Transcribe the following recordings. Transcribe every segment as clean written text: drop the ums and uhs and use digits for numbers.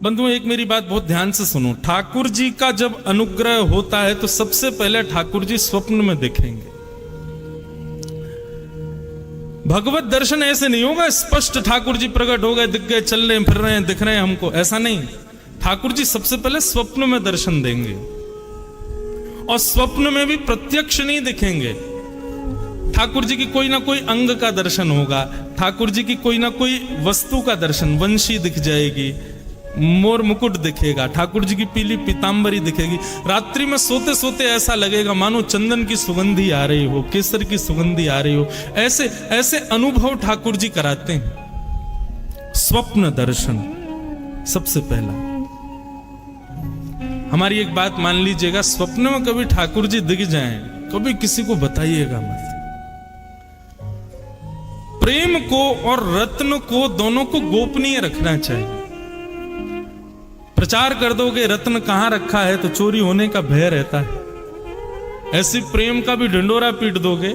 बंधुओं, एक मेरी बात बहुत ध्यान से सुनो। ठाकुर जी का जब अनुग्रह होता है तो सबसे पहले ठाकुर जी स्वप्न में दिखेंगे। भगवत दर्शन ऐसे नहीं होगा स्पष्ट ठाकुर जी प्रकट हो गए, दिख गए, चल रहे फिर रहे हैं, दिख रहे हैं हमको, ऐसा नहीं। ठाकुर जी सबसे पहले स्वप्न में दर्शन देंगे, और स्वप्न में भी प्रत्यक्ष नहीं दिखेंगे। ठाकुर जी की कोई ना कोई अंग का दर्शन होगा, ठाकुर जी की कोई ना कोई वस्तु का दर्शन, वंशी दिख जाएगी, मोर मुकुट दिखेगा, ठाकुर जी की पीली पीतांबरी दिखेगी। रात्रि में सोते सोते ऐसा लगेगा मानो चंदन की सुगंधी आ रही हो, केसर की सुगंधी आ रही हो। ऐसे ऐसे अनुभव ठाकुर जी कराते हैं। स्वप्न दर्शन सबसे पहला। हमारी एक बात मान लीजिएगा, स्वप्न में कभी ठाकुर जी दिख जाएं, कभी किसी को बताइएगा मत। प्रेम को और रत्न को दोनों को गोपनीय रखना चाहिए। प्रचार कर दोगे रत्न कहां रखा है तो चोरी होने का भय रहता है। ऐसी प्रेम का भी ढिंडोरा पीट दोगे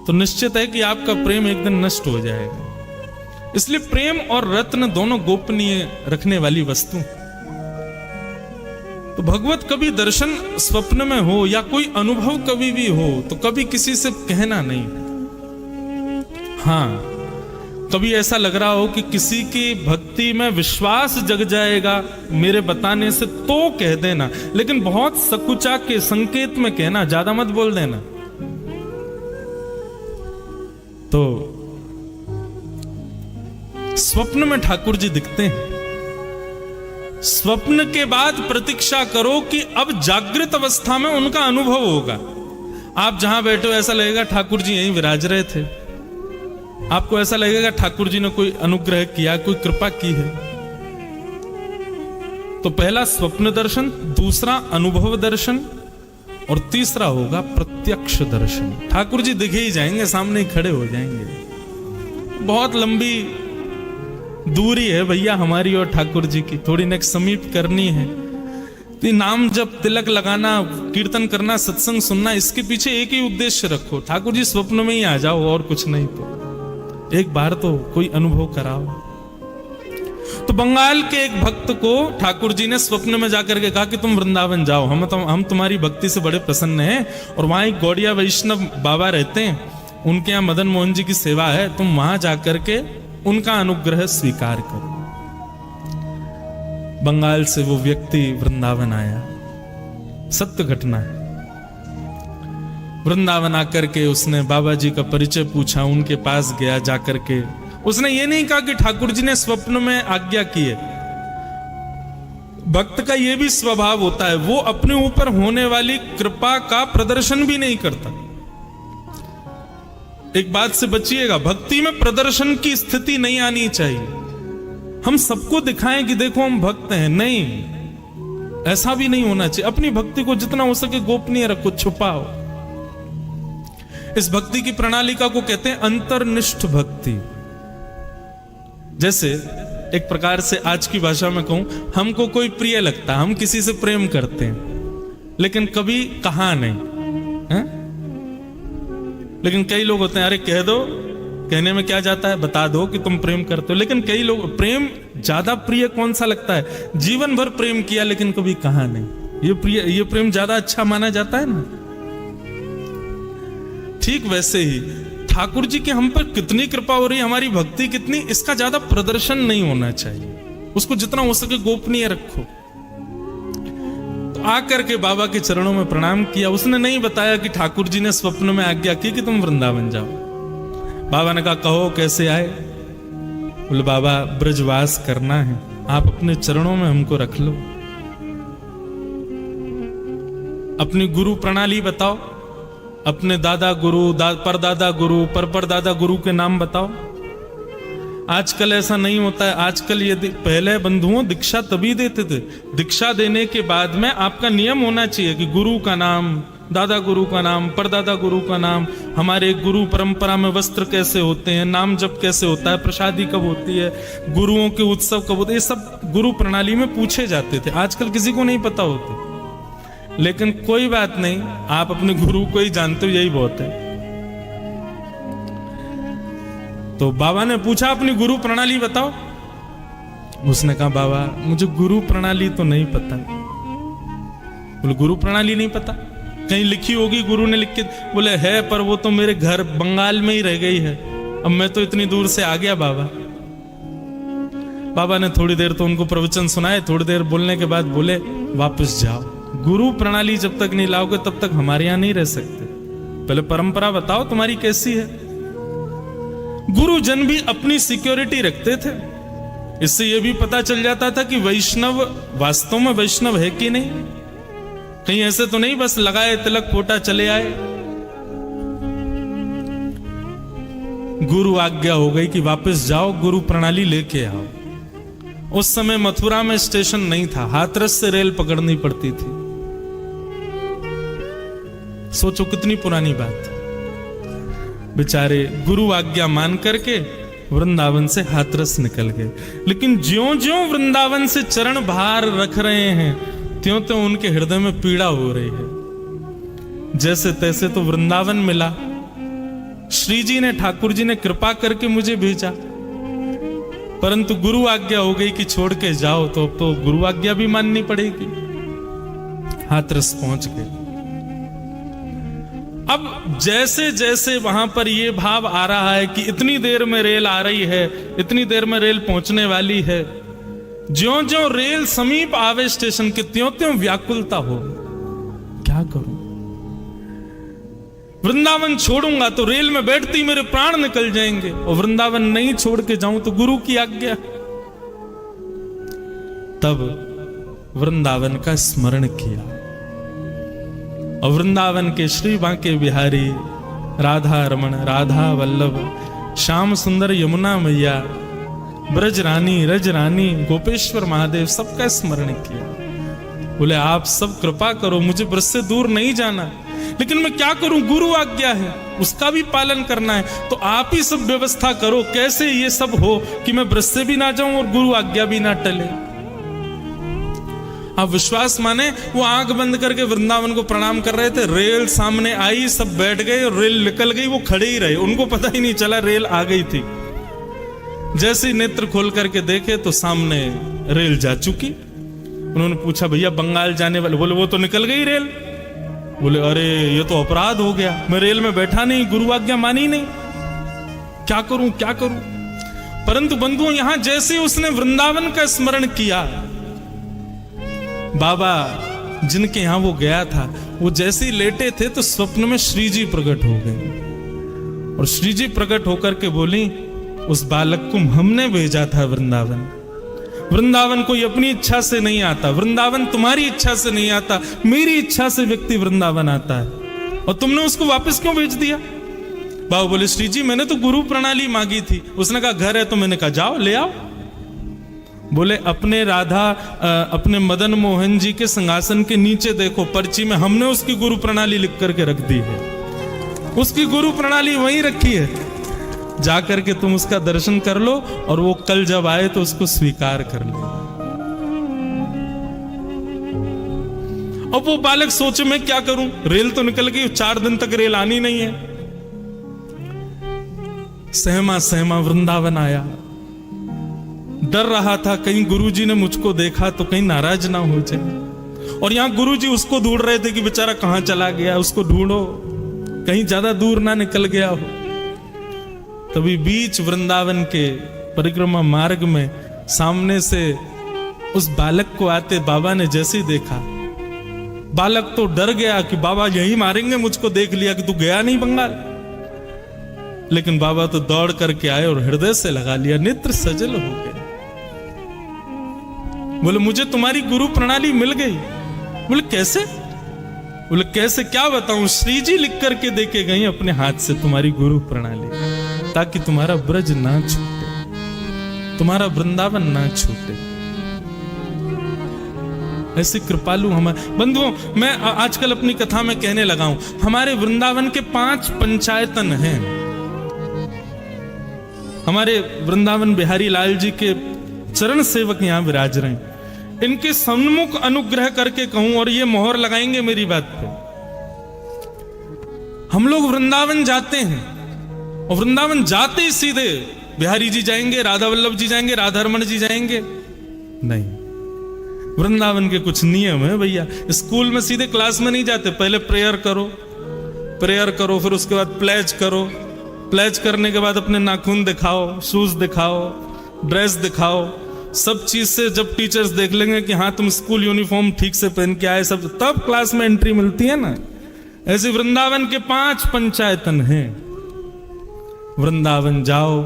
तो निश्चित है कि आपका प्रेम एक दिन नष्ट हो जाएगा। इसलिए प्रेम और रत्न दोनों गोपनीय रखने वाली वस्तु। तो भगवत कभी दर्शन स्वप्न में हो या कोई अनुभव कभी भी हो तो कभी किसी से कहना नहीं। हाँ, कभी ऐसा लग रहा हो कि किसी की भक्ति में विश्वास जग जाएगा मेरे बताने से, तो कह देना, लेकिन बहुत सकुचा के संकेत में कहना, ज्यादा मत बोल देना। तो स्वप्न में ठाकुर जी दिखते हैं। स्वप्न के बाद प्रतीक्षा करो कि अब जागृत अवस्था में उनका अनुभव होगा। आप जहां बैठे हो ऐसा लगेगा ठाकुर जी यहीं विराज रहे थे। आपको ऐसा लगेगा ठाकुर जी ने कोई अनुग्रह किया, कोई कृपा की है। तो पहला स्वप्न दर्शन, दूसरा अनुभव दर्शन, और तीसरा होगा प्रत्यक्ष दर्शन। ठाकुर जी दिखे ही जाएंगे, सामने ही खड़े हो जाएंगे। बहुत लंबी दूरी है भैया हमारी और ठाकुर जी की, थोड़ी नेक समीप करनी है। तो नाम जब तिलक लगाना, कीर्तन करना, सत्संग सुनना, इसके पीछे एक ही उद्देश्य रखो, ठाकुर जी स्वप्न में ही आ जाओ, और कुछ नहीं। तो एक बार तो कोई अनुभव कराओ। तो बंगाल के एक भक्त को ठाकुर जी ने स्वप्न में जाकर के कहा कि तुम वृंदावन जाओ, हम तुम्हारी भक्ति से बड़े प्रसन्न हैं, और वहां एक गौड़िया वैष्णव बाबा रहते हैं, उनके यहाँ मदन मोहन जी की सेवा है, तुम वहां जाकर के उनका अनुग्रह स्वीकार करो। बंगाल से वो व्यक्ति वृंदावन आया, सत्य घटना है। वृंदावन आकर के उसने बाबा जी का परिचय पूछा, उनके पास गया, जाकर के उसने ये नहीं कहा कि ठाकुर जी ने स्वप्न में आज्ञा की है। भक्त का ये भी स्वभाव होता है, वो अपने ऊपर होने वाली कृपा का प्रदर्शन भी नहीं करता। एक बात से बचिएगा, भक्ति में प्रदर्शन की स्थिति नहीं आनी चाहिए। हम सबको दिखाएं कि देखो हम भक्त हैं, नहीं, ऐसा भी नहीं होना चाहिए। अपनी भक्ति को जितना हो सके गोपनीय रखो, छुपाओ। इस भक्ति की प्रणालिका को कहते हैं अंतर्निष्ठ भक्ति। जैसे एक प्रकार से आज की भाषा में कहूं, हमको कोई प्रिय लगता, हम किसी से प्रेम करते हैं, लेकिन कभी कहा नहीं है? लेकिन कई लोग होते हैं, अरे कह दो, कहने में क्या जाता है, बता दो कि तुम प्रेम करते हो। लेकिन कई लोग, प्रेम ज्यादा प्रिय कौन सा लगता है, जीवन भर प्रेम किया लेकिन कभी कहा नहीं, ये प्रेम ज्यादा अच्छा माना जाता है ना। ठीक वैसे ही ठाकुर जी की हम पर कितनी कृपा हो रही है, हमारी भक्ति कितनी, इसका ज्यादा प्रदर्शन नहीं होना चाहिए। उसको जितना हो सके गोपनीय रखो। तो आकर के बाबा के चरणों में प्रणाम किया। उसने नहीं बताया कि ठाकुर जी ने स्वप्न में आज्ञा की कि तुम वृंदावन जाओ। बाबा ने कहा कहो कैसे आए। बोले बाबा ब्रजवास करना है, आप अपने चरणों में हमको रख लो। अपनी गुरु प्रणाली बताओ, अपने दादा गुरु, परदादा गुरु, परदादा गुरु के नाम बताओ। आजकल ऐसा नहीं होता है। आजकल ये पहले बंधुओं दीक्षा तभी देते थे, दीक्षा देने के बाद में आपका नियम होना चाहिए कि गुरु का नाम, दादा गुरु का नाम, परदादा गुरु का नाम, हमारे गुरु परंपरा में वस्त्र कैसे होते हैं, नाम जप कैसे होता है, प्रसादी कब होती है, गुरुओं के उत्सव कब होते हैं, ये सब गुरु प्रणाली में पूछे जाते थे। आजकल किसी को नहीं पता होते। लेकिन कोई बात नहीं, आप अपने गुरु को ही जानते हो, यही बहुत है। तो बाबा ने पूछा अपनी गुरु प्रणाली बताओ। उसने कहा बाबा मुझे गुरु प्रणाली तो नहीं पता। बोले गुरु प्रणाली नहीं पता? कहीं लिखी होगी, गुरु ने लिख के? बोले है, पर वो तो मेरे घर बंगाल में ही रह गई है, अब मैं तो इतनी दूर से आ गया बाबा। बाबा ने थोड़ी देर तो उनको प्रवचन सुनाए, थोड़ी देर बोलने के बाद बोले वापस जाओ, गुरु प्रणाली जब तक नहीं लाओगे तब तक हमारे यहां नहीं रह सकते, पहले परंपरा बताओ तुम्हारी कैसी है। गुरुजन भी अपनी सिक्योरिटी रखते थे, इससे यह भी पता चल जाता था कि वैष्णव वास्तव में वैष्णव है कि नहीं। कहीं ऐसे तो नहीं बस लगाए तिलक फोटा चले आए। गुरु आज्ञा हो गई कि वापस जाओ, गुरु प्रणाली लेके आओ। उस समय मथुरा में स्टेशन नहीं था, हाथरस से रेल पकड़नी पड़ती थी। सोचो कितनी पुरानी बात। बेचारे गुरु आज्ञा मान करके वृंदावन से हाथरस निकल गए, लेकिन ज्यों ज्यों वृंदावन से चरण भार रख रहे हैं त्यों त्यों उनके हृदय में पीड़ा हो रही है। जैसे तैसे तो वृंदावन मिला, श्री जी ने, ठाकुर जी ने कृपा करके मुझे भेजा, परंतु गुरु आज्ञा हो गई कि छोड़ के जाओ, तो अब तो गुरु आज्ञा भी माननी पड़ेगी। हाथरस पहुंच गए। अब जैसे जैसे वहां पर ये भाव आ रहा है कि इतनी देर में रेल आ रही है, इतनी देर में रेल पहुंचने वाली है, ज्यों ज्यों रेल समीप आवे स्टेशन के त्यों त्यों व्याकुलता हो, क्या करूं, वृंदावन छोड़ूंगा तो रेल में बैठती मेरे प्राण निकल जाएंगे, और वृंदावन नहीं छोड़ के जाऊं तो गुरु की आज्ञा। तब वृंदावन का स्मरण किया, और वृंदावन के श्री बांके बिहारी, राधा रमण, राधा वल्लभ, श्याम सुंदर, यमुना मैया, ब्रज रानी, रज रानी, गोपेश्वर महादेव, सबका स्मरण किया। बोले आप सब कृपा करो, मुझे ब्रज से दूर नहीं जाना, लेकिन मैं क्या करूं, गुरु आज्ञा है, उसका भी पालन करना है, तो आप ही सब व्यवस्था करो, कैसे ये सब हो कि मैं ब्रज से भी ना जाऊं और गुरु आज्ञा भी ना टले। आप विश्वास माने, वो आंख बंद करके वृंदावन को प्रणाम कर रहे थे, रेल सामने आई, सब बैठ गए और रेल निकल गई, वो खड़े ही रहे, उनको पता ही नहीं चला रेल आ गई थी। जैसे ही नेत्र खोल करके देखे तो सामने रेल जा चुकी। उन्होंने पूछा भैया बंगाल जाने वाले? बोले वो तो निकल गई रेल। बोले अरे ये तो अपराध हो गया, मैं रेल में बैठा नहीं, गुरु आज्ञा मानी नहीं, क्या करूं क्या करूं। परंतु बंधुओं, यहां जैसे उसने वृंदावन का स्मरण किया, बाबा जिनके यहां वो गया था, वो जैसे ही लेटे थे तो स्वप्न में श्री जी प्रकट हो गए, और श्री जी प्रकट होकर के बोली उस बालक को हमने भेजा था वृंदावन। वृंदावन कोई अपनी इच्छा से नहीं आता, वृंदावन तुम्हारी इच्छा से नहीं आता, मेरी इच्छा से व्यक्ति वृंदावन आता है, और तुमने उसको वापस क्यों भेज दिया? बाबा बोले श्री जी मैंने तो गुरु प्रणाली मांगी थी। उसने कहा घर है, तो मैंने कहा जाओ ले आओ। बोले अपने राधा, अपने मदन मोहन जी के सिंहासन के नीचे देखो, पर्ची में हमने उसकी गुरु प्रणाली लिख करके रख दी है, उसकी गुरु प्रणाली वहीं रखी है, जाकर के तुम उसका दर्शन कर लो, और वो कल जब आए तो उसको स्वीकार कर लो। अब वो बालक सोचे मैं क्या करूं, रेल तो निकल गई, 4 दिन तक रेल आनी नहीं है। सहमा सहमा वृंदावन आया, डर रहा था कहीं गुरुजी ने मुझको देखा तो कहीं नाराज ना हो जाए, और यहां गुरुजी उसको ढूंढ रहे थे कि बेचारा कहां चला गया, उसको ढूंढो, कहीं ज्यादा दूर ना निकल गया हो। तभी बीच वृंदावन के परिक्रमा मार्ग में सामने से उस बालक को आते बाबा ने जैसे ही देखा, बालक तो डर गया कि बाबा यही मारेंगे, मुझको देख लिया कि तू गया नहीं बंगाल। लेकिन बाबा तो दौड़ करके आए और हृदय से लगा लिया, नेत्र सजल हो गए। बोले मुझे तुम्हारी गुरु प्रणाली मिल गई। बोले कैसे? बोले कैसे क्या बताऊं, श्री जी लिख करके देके गई अपने हाथ से तुम्हारी गुरु प्रणाली, ताकि तुम्हारा ब्रज ना छूटे, तुम्हारा वृंदावन ना छूटे। ऐसे कृपालु हमारे बंधुओं, मैं आजकल अपनी कथा में कहने लगा हूं, हमारे वृंदावन के 5 पंचायतन हैं। हमारे वृंदावन बिहारी लाल जी के चरण सेवक यहां विराज रहे हैं, इनके सन्मुख अनुग्रह करके कहूं, और ये मोहर लगाएंगे मेरी बात पे, हम लोग वृंदावन जाते हैं, और वृंदावन जाते ही सीधे बिहारी जी जाएंगे, राधा वल्लभ जी जाएंगे, राधा रमण जी जाएंगे, नहीं, वृंदावन के कुछ नियम है भैया। स्कूल में सीधे क्लास में नहीं जाते, पहले प्रेयर करो, फिर उसके बाद प्लेज करो, प्लेज करने के बाद अपने नाखून दिखाओ, शूज दिखाओ, ड्रेस दिखाओ, सब चीज से जब टीचर्स देख लेंगे कि हाँ तुम स्कूल यूनिफॉर्म ठीक से पहन के आए, सब तब क्लास में एंट्री मिलती है ना। ऐसे वृंदावन के 5 पंचायतन हैं। वृंदावन जाओ,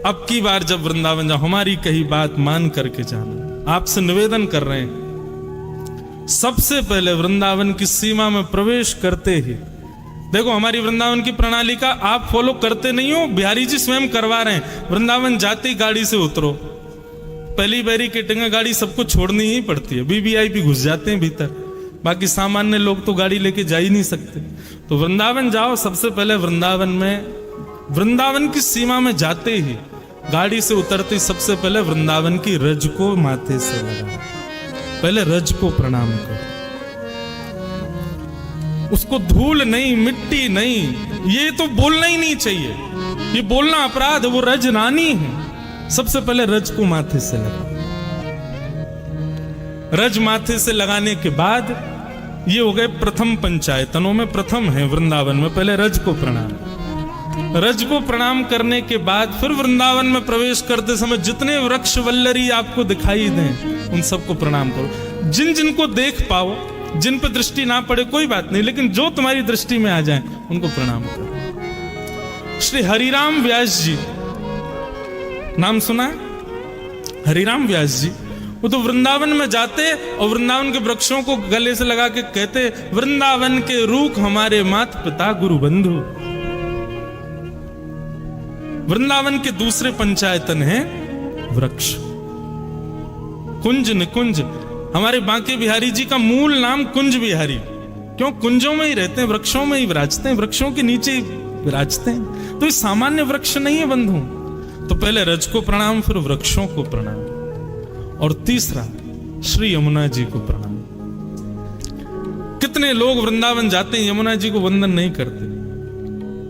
अब की बार जब वृंदावन जाओ हमारी कही बात मान करके जाना। आपसे निवेदन कर रहे हैं, सबसे पहले वृंदावन की सीमा में प्रवेश करते ही देखो, हमारी वृंदावन की प्रणाली का आप फॉलो करते नहीं हो, बिहारी जी स्वयं करवा रहे हैं। वृंदावन जाते ही गाड़ी से उतरो, पहली बैरिकेडिंग गाड़ी सबको छोड़नी ही पड़ती है, वीवीआईपी घुस जाते हैं भीतर, बाकी सामान्य लोग तो गाड़ी लेके जा ही नहीं सकते। तो वृंदावन जाओ, सबसे पहले वृंदावन की सीमा में जाते ही गाड़ी से उतरते ही सबसे पहले वृंदावन की रज को माथे से लगाओ, पहले रज को प्रणाम करो। उसको धूल नहीं, मिट्टी नहीं, ये तो बोलना ही नहीं चाहिए, ये बोलना अपराध है, वो रज रानी है। सबसे पहले रज को माथे से लगाओ। रज माथे से लगाने के बाद ये हो गए प्रथम पंचायतनों में, प्रथम है वृंदावन में, पहले रज को प्रणाम। रज को प्रणाम करने के बाद फिर वृंदावन में प्रवेश करते समय जितने वृक्ष वल्लरी आपको दिखाई दें उन सबको प्रणाम करो। जिन जिनको देख पाओ, जिन पर दृष्टि ना पड़े कोई बात नहीं, लेकिन जो तुम्हारी दृष्टि में आ जाए उनको प्रणाम करो। श्री हरिराम व्यास जी, नाम सुना? हरिराम व्यास जी, वो तो वृंदावन में जाते और वृंदावन के वृक्षों को गले से लगा के कहते, वृंदावन के रूख हमारे माता पिता गुरु बंधु। वृंदावन के दूसरे पंचायतन है वृक्ष, कुंज निकुंज। हमारे बांके बिहारी जी का मूल नाम कुंज बिहारी, क्यों? कुंजों में ही रहते हैं, वृक्षों में ही विराजते हैं, वृक्षों के नीचे ही विराजते हैं। तो ये सामान्य वृक्ष नहीं है बंधु। तो पहले रज को प्रणाम, फिर वृक्षों को प्रणाम, और तीसरा श्री यमुना जी को प्रणाम। कितने लोग वृंदावन जाते हैं, यमुना जी को वंदन नहीं करते।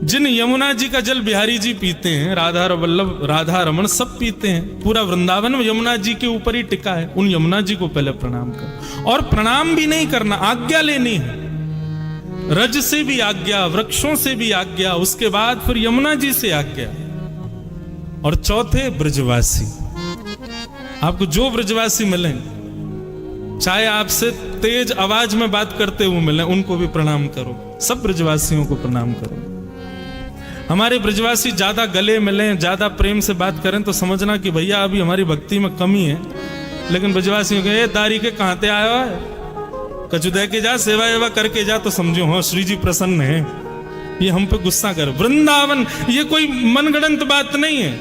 जिन यमुना जी का जल बिहारी जी पीते हैं, राधा वल्लभ, राधा रमन सब पीते हैं, पूरा वृंदावन में यमुना जी के ऊपर ही टिका है। उन यमुना जी को पहले प्रणाम करो, और प्रणाम भी नहीं करना, आज्ञा लेनी है। रज से भी आज्ञा, वृक्षों से भी आज्ञा, उसके बाद फिर यमुना जी से आज्ञा। और चौथे ब्रजवासी, आपको जो ब्रजवासी मिले, चाहे आपसे तेज आवाज में बात करते हुए मिले, उनको भी प्रणाम करो। सब ब्रजवासियों को प्रणाम करो। हमारे ब्रजवासी ज्यादा गले मिले, ज्यादा प्रेम से बात करें तो समझना कि भैया अभी हमारी भक्ति में कमी है। लेकिन ब्रजवासियों के दारी के कहां ते आया है, कछु दे के जा, सेवा एवा करके जा, तो समझो हाँ श्री जी प्रसन्न है, ये हम पे गुस्सा कर। वृंदावन ये कोई मनगढ़ंत बात नहीं है।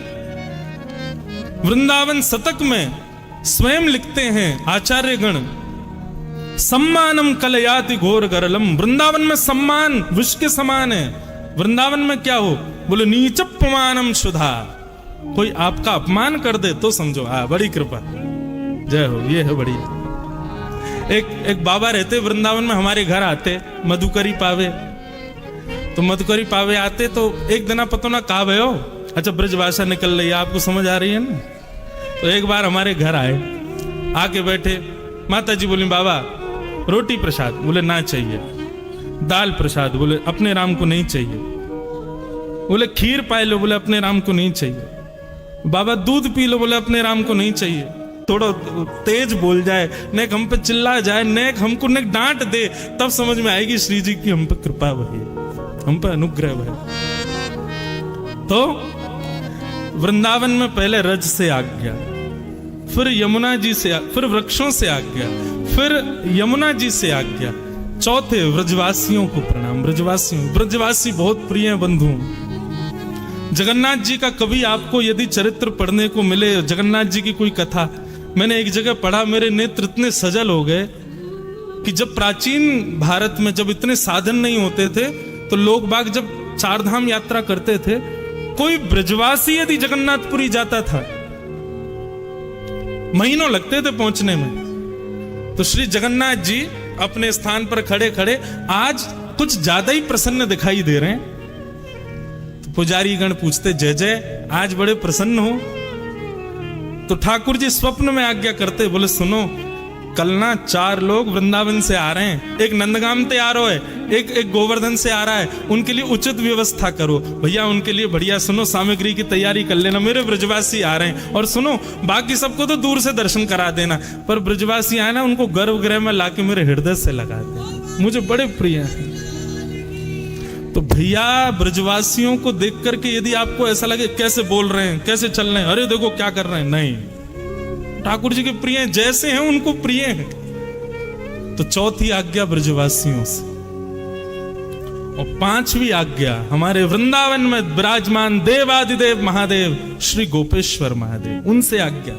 वृंदावन शतक में स्वयं लिखते हैं आचार्य गण, सम्मानम कलयाति घोर गरलम। वृंदावन में सम्मान विष के समान है। वृंदावन में क्या हो, बोले नीचपमानम सुधा। कोई आपका अपमान कर दे तो समझो हाँ बड़ी कृपा, जय हो, ये है बड़ी। एक बाबा रहते वृंदावन में, हमारे घर आते मधुकरी पावे, तो मधुकरी पावे आते तो एक दिन पता ना कहा भयो, अच्छा ब्रजभाषा निकल रही है, आपको समझ आ रही है ना। तो एक बार हमारे घर आए, आके बैठे, माता जी बोली बाबा रोटी प्रसाद, बोले ना चाहिए। दाल प्रसाद, बोले अपने राम को नहीं चाहिए। बोले खीर पाए लो, बोले अपने राम को नहीं चाहिए। बाबा दूध पी लो, बोले अपने राम को नहीं चाहिए। थोड़ा तेज बोल जाए, नेक हम पे चिल्ला जाए, नेक हमको नेक डांट दे, तब समझ में आएगी श्री जी की हम पे कृपा हुई, हम पे अनुग्रह हुआ। तो वृंदावन में पहले रज से आज्ञा, फिर यमुना जी से, फिर वृक्षों से आज्ञा, फिर यमुना जी से आज्ञा, चौथे ब्रजवासियों को प्रणाम। ब्रजवासी बहुत प्रिय बंधु। जगन्नाथ जी का कभी आपको यदि चरित्र पढ़ने को मिले, जगन्नाथ जी की कोई कथा, मैंने एक जगह पढ़ा, मेरे नेत्र इतने सजल हो गए कि जब प्राचीन भारत में जब इतने साधन नहीं होते थे, तो लोग बाग जब चारधाम यात्रा करते थे, कोई ब्रजवासी यदि जगन्नाथपुरी जाता था, महीनों लगते थे पहुंचने में। तो श्री जगन्नाथ जी अपने स्थान पर खड़े खड़े आज कुछ ज्यादा ही प्रसन्न दिखाई दे रहे हैं। तो पुजारी गण पूछते, जय जय, आज बड़े प्रसन्न हो। तो ठाकुर जी स्वप्न में आज्ञा करते, बोले सुनो कल ना 4 लोग वृंदावन से आ रहे हैं, एक नंदगाम से आ रहा है, एक गोवर्धन से आ रहा है, उनके लिए उचित व्यवस्था करो भैया, उनके लिए बढ़िया सुनो सामग्री की तैयारी कर लेना, मेरे ब्रजवासी आ रहे हैं, और सुनो बाकी सबको तो दूर से दर्शन करा देना, पर ब्रजवासी आए ना उनको गर्भगृह में लाके मेरे हृदय से लगा दे, मुझे बड़े प्रिय हैं। तो भैया ब्रजवासियों को देख करके यदि आपको ऐसा लगे कैसे बोल रहे हैं, कैसे चल रहे हैं, अरे देखो क्या कर रहे हैं, नहीं, ठाकुर जी के प्रिय हैं, जैसे हैं उनको प्रिय हैं। तो चौथी आज्ञा ब्रजवासियों से, और 5वीं आज्ञा हमारे वृंदावन में विराजमान देवादिदेव महादेव श्री गोपेश्वर महादेव, उनसे आज्ञा।